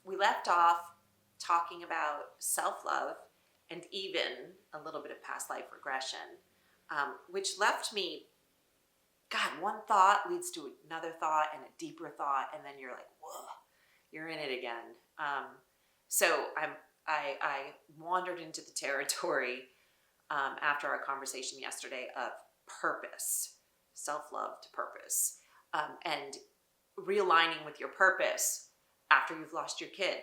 we left off talking about self-love and even a little bit of past life regression, which left me, God, one thought leads to another thought and a deeper thought, and then you're like, whoa, you're in it again. So I wandered into the territory after our conversation yesterday of purpose, self-love to purpose, and realigning with your purpose after you've lost your kid.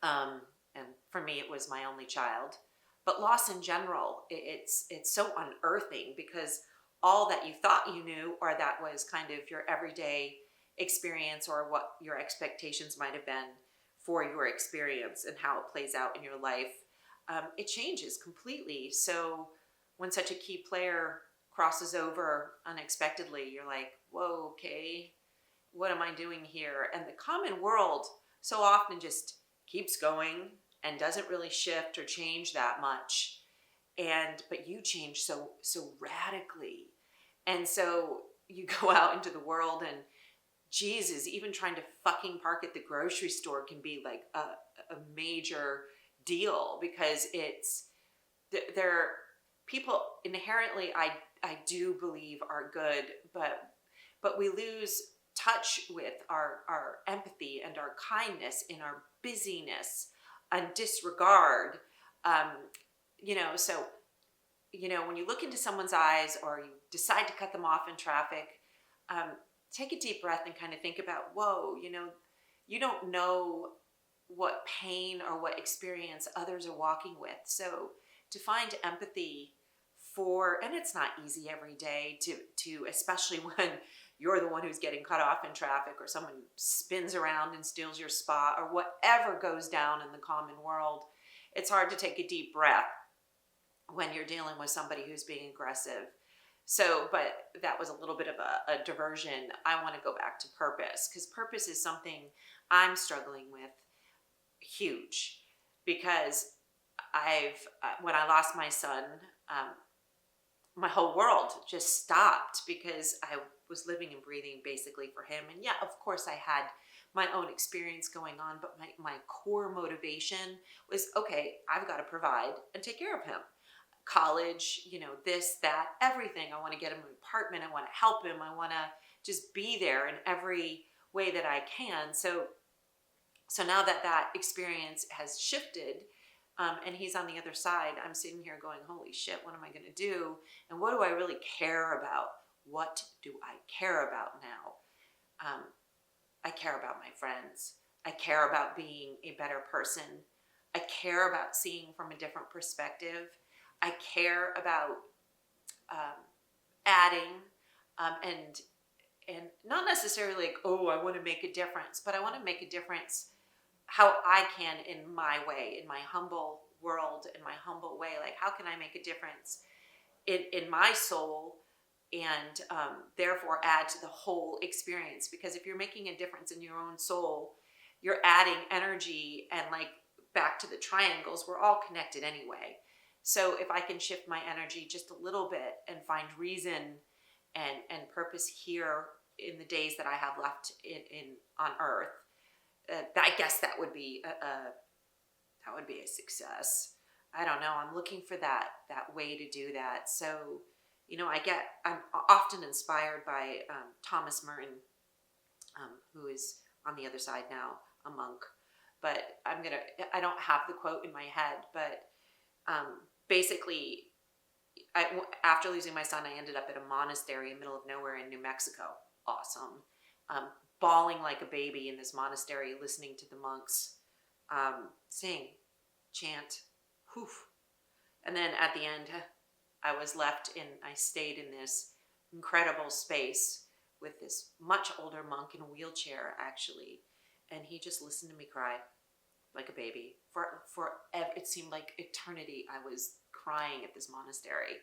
And for me, it was my only child. But loss in general, it's so unearthing, because all that you thought you knew, or that was kind of your everyday experience, or what your expectations might have been for your experience and how it plays out in your life, it changes completely. So when such a key player crosses over unexpectedly, you're like, whoa, okay, what am I doing here? And the common world so often just keeps going and doesn't really shift or change that much. But you change so radically. And so you go out into the world, and Jesus, even trying to fucking park at the grocery store can be like a major deal, because they're people inherently, I do believe, are good, but we lose touch with our empathy and our kindness in our busyness and disregard. So when you look into someone's eyes, or you decide to cut them off in traffic, take a deep breath and kind of think about, whoa, you don't know what pain or what experience others are walking with. So to find empathy and it's not easy every day to especially when you're the one who's getting cut off in traffic, or someone spins around and steals your spot, or whatever goes down in the common world. It's hard to take a deep breath when you're dealing with somebody who's being aggressive. So, but that was a little bit of a diversion. I want to go back to purpose, because purpose is something I'm struggling with huge, because when I lost my son, my whole world just stopped, because I was living and breathing basically for him. And yeah, of course I had my own experience going on, but my core motivation was, okay, I've got to provide and take care of him. College, this, that, everything. I want to get him an apartment. I want to help him. I want to just be there in every way that I can. So now that experience has shifted, and he's on the other side, I'm sitting here going, holy shit, what am I going to do? And what do I really care about? What do I care about now? I care about my friends. I care about being a better person. I care about seeing from a different perspective. I care about adding, and not necessarily like, oh, I want to make a difference, but I want to make a difference how I can, in my way, in my humble world, in my humble way. Like, how can I make a difference in my soul, and therefore add to the whole experience? Because if you're making a difference in your own soul, you're adding energy, and like back to the triangles, we're all connected anyway. So if I can shift my energy just a little bit and find reason and purpose here in the days that I have left on Earth, I guess that would be a success. I don't know. I'm looking for that way to do that. So, I'm often inspired by Thomas Merton, who is on the other side now, a monk. But I don't have the quote in my head, but basically, after losing my son, I ended up at a monastery in the middle of nowhere in New Mexico. Awesome. Bawling like a baby in this monastery, listening to the monks sing, chant, poof. And then at the end, I stayed in this incredible space with this much older monk in a wheelchair, actually. And he just listened to me cry like a baby. It seemed like eternity. I was crying at this monastery.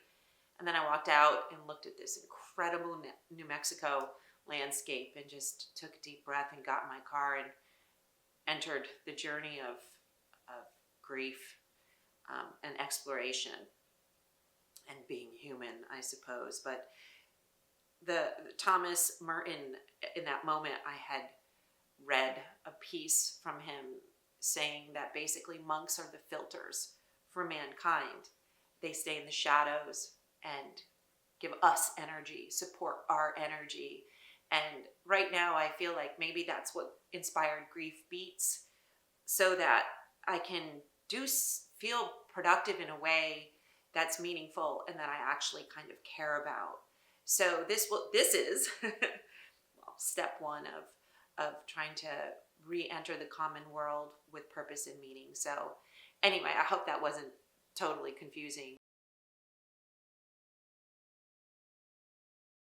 And then I walked out and looked at this incredible New Mexico landscape and just took a deep breath and got in my car and entered the journey of grief and exploration and being human, I suppose. But the Thomas Merton, in that moment, I had read a piece from him saying that basically monks are the filters for mankind. They stay in the shadows and give us energy, support our energy. And right now I feel like maybe that's what inspired Grief Beats, so that I can feel productive in a way that's meaningful and that I actually kind of care about. So this is well, step one of trying to re-enter the common world with purpose and meaning. So anyway, I hope that wasn't totally confusing.